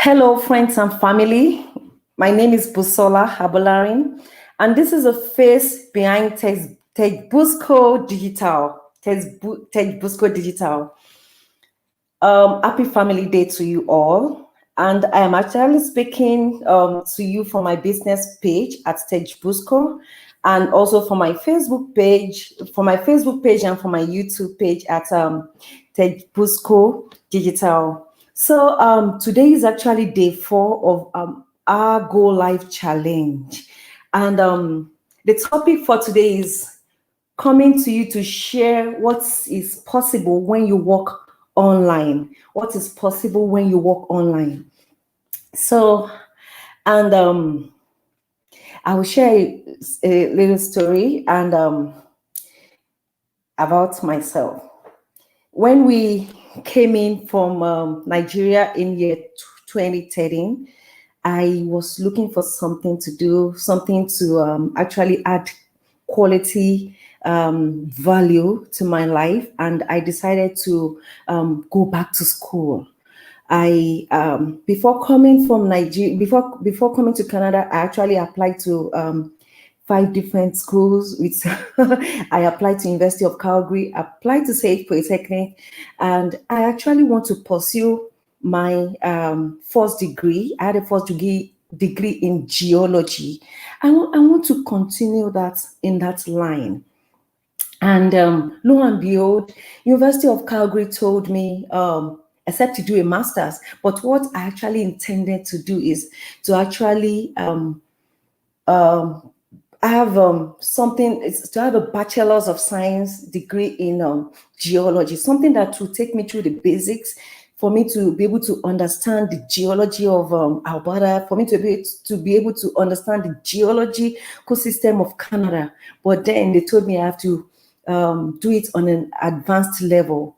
Hello, friends and family. My name is Busola Habolarin, and this is a face behind Tech Digital. Tech Busco Digital. Happy Family Day to you all. And I am actually speaking to you from my business page at Stage Busco, and also for my Facebook page, and for my YouTube page at Stage Busco Digital. So today is actually day 4 of our Go Live Challenge. And the topic for today is coming to you to share what is possible when you work online. What is possible when you work online? So, and I will share a little story and about myself. When we came in from Nigeria in year 2013, I was looking for something to do, something to actually add quality value to my life, and I decided to go back to school. I before coming from Nigeria, before coming to Canada, I actually applied to 5 different schools. With I applied to University of Calgary, applied to Sage Polytechnic, and I actually want to pursue my first degree. I had a first degree in geology. I want to continue that in that line. And lo and behold, University of Calgary told me, except to do a master's, but what I actually intended to do is to actually have to have a bachelor's of science degree in geology, something that will take me through the basics, for me to be able to understand the geology of Alberta, for me to be able to understand the geology ecosystem of Canada. But then they told me I have to do it on an advanced level.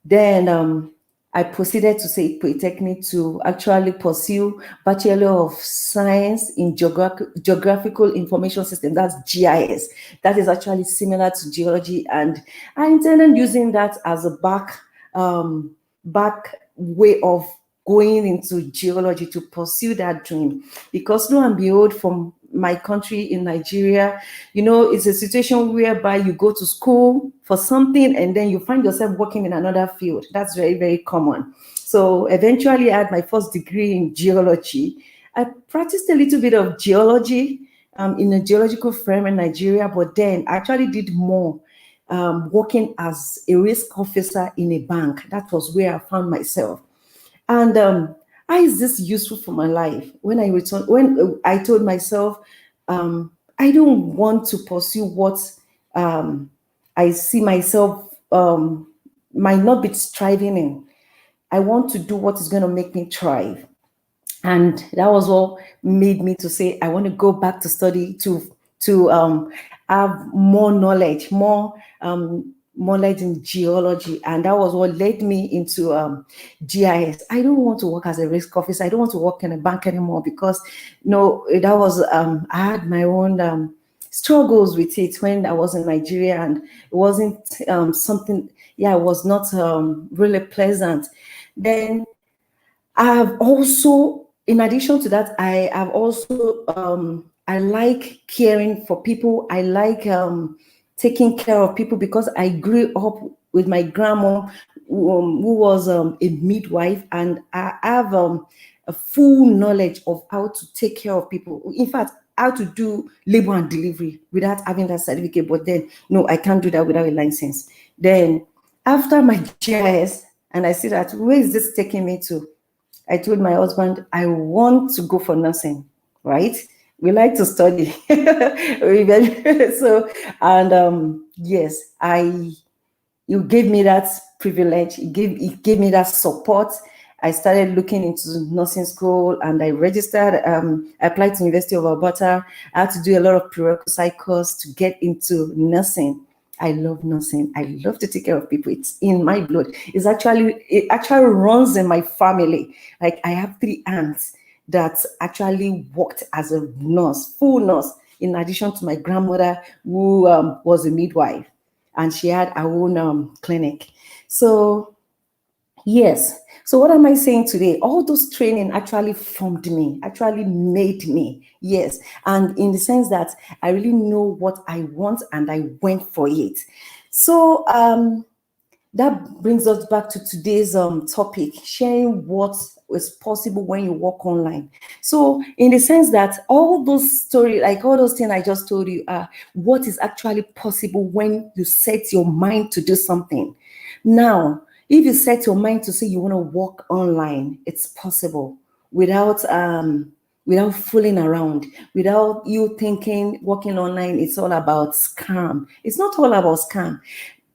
Then I proceeded to Sage Polytechnic to actually pursue Bachelor of Science in Geographical Information System. That's GIS. That is actually similar to geology, and I intended using that as a back way of going into geology to pursue that dream. Because lo and behold, from my country in Nigeria, it's a situation whereby you go to school for something and then you find yourself working in another field. That's very, very common. So eventually I had my first degree in geology. I practiced a little bit of geology in a geological firm in Nigeria, but then I actually did more working as a risk officer in a bank. That was where I found myself. And how is this useful for my life? When I told myself, I don't want to pursue what I see myself might not be striving in. I want to do what is going to make me thrive. And that was what made me to say, I want to go back to study to have more knowledge, more knowledge in geology, and that was what led me into GIS. I don't want to work as a risk officer. I don't want to work in a bank anymore because that was I had my own struggles with it when I was in Nigeria, and it wasn't something. Yeah, it was not really pleasant. Then I have also, in addition to that, I have also I like caring for people. I like taking care of people because I grew up with my grandma who was a midwife, and I have a full knowledge of how to take care of people. In fact, how to do labor and delivery without having that certificate. But then, no, I can't do that without a license. Then after my GIS, and I see that, where is this taking me to? I told my husband, I want to go for nursing, right? We like to study. So, and yes, you gave me that privilege. It gave me that support. I started looking into nursing school, and I registered. I applied to University of Alberta. I had to do a lot of prerequisite course to get into nursing. I love nursing. I love to take care of people. It's in my blood. It actually runs in my family. Like, I have 3 aunts that actually worked as a nurse, full nurse, in addition to my grandmother who was a midwife, and she had her own clinic. So Yes. So what am I saying today? All those training actually formed me, actually made me. Yes. And in the sense that I really know what I want and I went for it. So that brings us back to today's topic, sharing what is possible when you work online. So in the sense that all those stories, like all those things I just told you, are what is actually possible when you set your mind to do something. Now, if you set your mind to say you want to work online, it's possible without fooling around, without you thinking working online it's all about scam. It's not all about scam.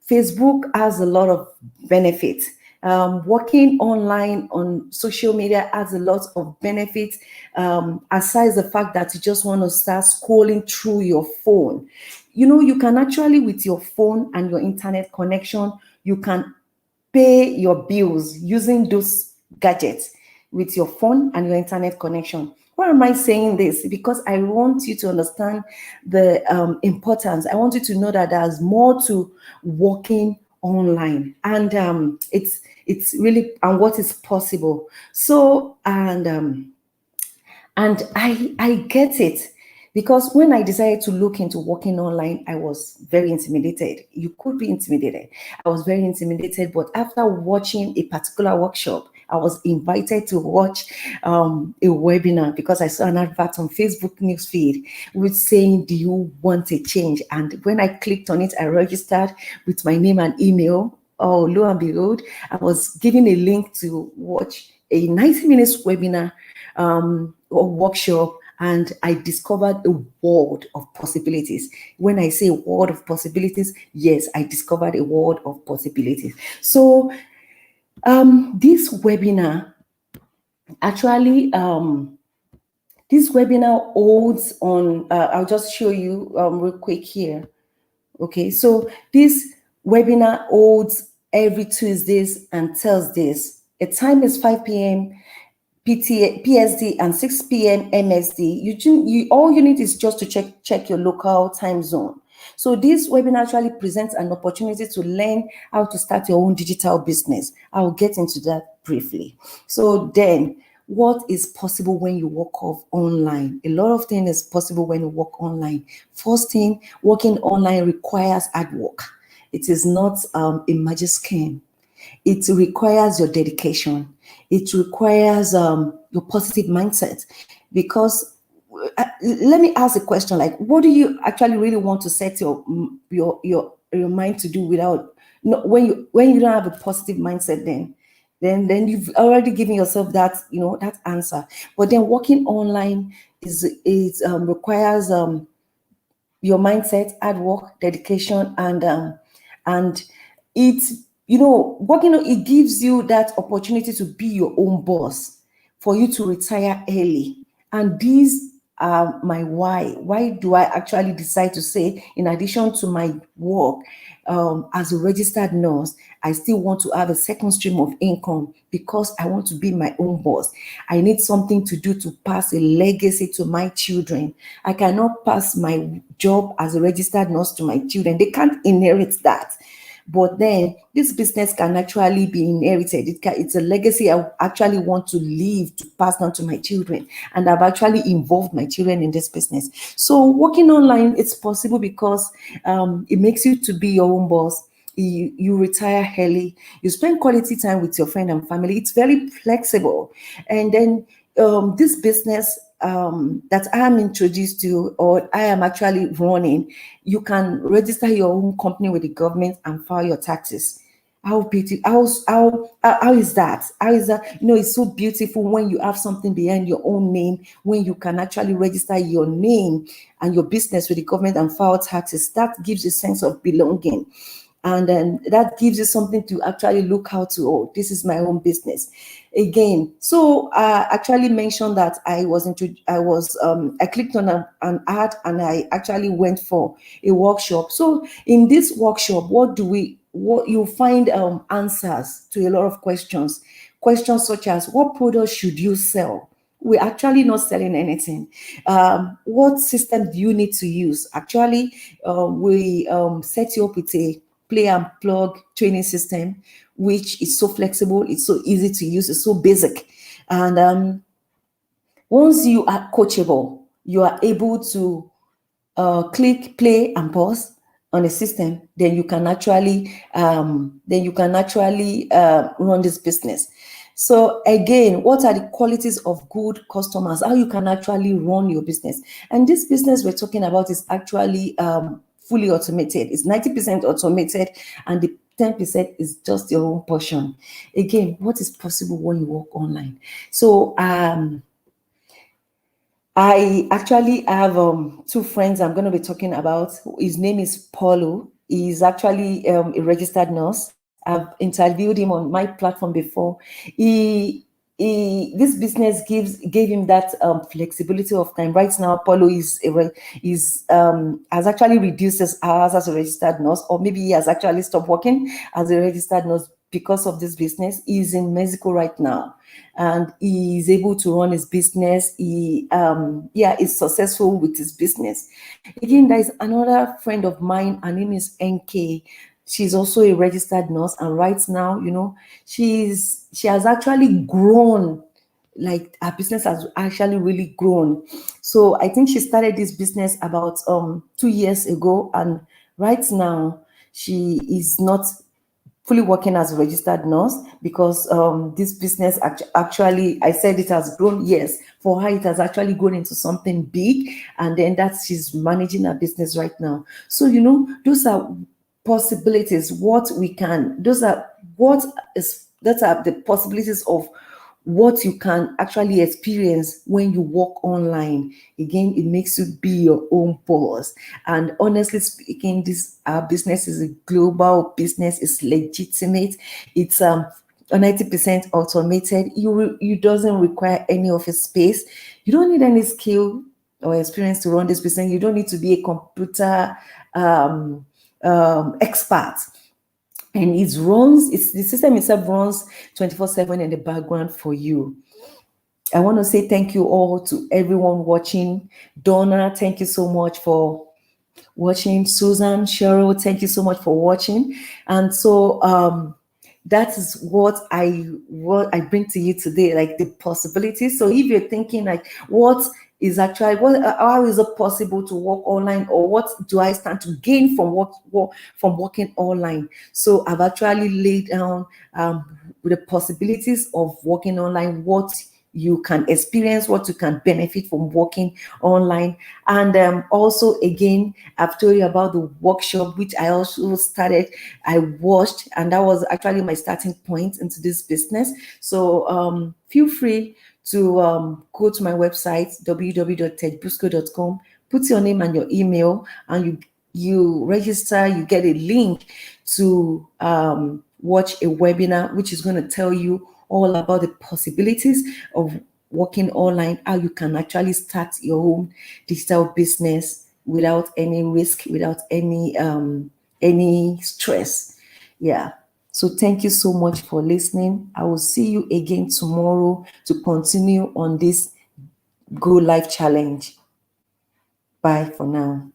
Facebook has a lot of benefits. Working online on social media has a lot of benefits, aside the fact that you just want to start scrolling through your phone. You know, you can actually, with your phone and your internet connection, you can pay your bills using those gadgets with your phone and your internet connection. Why am I saying this? Because I want you to understand the importance. I want you to know that there's more to working online, and it's really and what is possible. So and I get it, because when I decided to look into working online, I was very intimidated. You could be intimidated. I was very intimidated, but after watching a particular workshop, I was invited to watch a webinar because I saw an advert on Facebook newsfeed with saying, "Do you want a change?" And when I clicked on it, I registered with my name and email. Oh, lo and behold, I was given a link to watch a 90 minutes webinar or workshop, and I discovered a world of possibilities. When I say world of possibilities, yes, I discovered a world of possibilities. So this webinar actually this webinar holds on I'll just show you real quick here. Okay, so this webinar holds every Tuesdays and Thursdays. The time is 5 p.m. PSD and 6 p.m. MSD. You all you need is just to check your local time zone. So this webinar actually presents an opportunity to learn how to start your own digital business. I'll get into that briefly. So then, what is possible when you work off online? A lot of things is possible when you work online. First thing, working online requires hard work. It is not a magic scheme. It requires your dedication. It requires your positive mindset. Because let me ask a question: like, what do you actually really want to set your mind to do without when you don't have a positive mindset? Then you've already given yourself that that answer. But then working online is requires your mindset, hard work, dedication, and it working it gives you that opportunity to be your own boss, for you to retire early. And these are my why. Why do I actually decide to say, in addition to my work as a registered nurse, I still want to have a second stream of income? Because I want to be my own boss. I need something to do to pass a legacy to my children. I cannot pass my job as a registered nurse to my children. They can't inherit that. But then this business can actually be inherited. It's a legacy I actually want to leave, to pass down to my children. And I've actually involved my children in this business. So working online, it's possible because it makes you to be your own boss. You retire early. You spend quality time with your friend and family. It's very flexible. And then this business that I am introduced to, or I am actually running, you can register your own company with the government and file your taxes. How beautiful! How is that? How is that? It's so beautiful when you have something behind your own name, when you can actually register your name and your business with the government and file taxes. That gives you a sense of belonging. And then that gives you something to actually look out to. Oh, this is my own business again. So I actually mentioned that I clicked on an ad, and I actually went for a workshop. So in this workshop, what you find answers to a lot of questions such as, what products should you sell? We're actually not selling anything. What system do you need to use? Actually, we set you up with a play and plug training system, which is so flexible, it's so easy to use, it's so basic. And once you are coachable, you are able to click play and pause on a system, then you can actually run this business. So again, what are the qualities of good customers? How you can actually run your business? And this business we're talking about is actually fully automated. It's 90% automated, and the 10% is just your own portion. Again, what is possible when you work online? So I actually have two friends I'm going to be talking about. His name is Paulo. He's actually a registered nurse. I've interviewed him on my platform before. This business gave him that flexibility of time. Right now, Paulo has actually reduced his hours as a registered nurse, or maybe he has actually stopped working as a registered nurse because of this business. He's in Mexico right now, and he is able to run his business. He is successful with his business. Again, there is another friend of mine. Her name is NK. She's also a registered nurse, and right now, she has actually grown. Like, her business has actually really grown. So I think she started this business about 2 years ago, and right now she is not fully working as a registered nurse because this business actually, I said it has grown. Yes, for her it has actually grown into something big, and then she's managing her business right now. So those are possibilities. That are the possibilities of what you can actually experience when you work online. Again, it makes you be your own boss. And honestly speaking, this business is a global business. It's legitimate. It's 90% automated. You doesn't require any office space. You don't need any skill or experience to run this business. You don't need to be a computer expert. And the system itself runs 24/7 in the background for you. I want to say thank you all to everyone watching. Donna, thank you so much for watching. Susan, Cheryl, thank you so much for watching. And so that is what I bring to you today, like the possibilities. So if you're thinking like, how is it possible to work online, or what do I stand to gain from working online? So I've actually laid down the possibilities of working online, what you can experience, what you can benefit from working online. And also, again, I've told you about the workshop, which I also started. I watched, and that was actually my starting point into this business. So feel free to go to my website, www.tedbusco.com, put your name and your email, and you register. You get a link to watch a webinar, which is going to tell you all about the possibilities of working online, how you can actually start your own digital business without any risk, without any stress. Yeah. So thank you so much for listening. I will see you again tomorrow to continue on this Go Live challenge. Bye for now.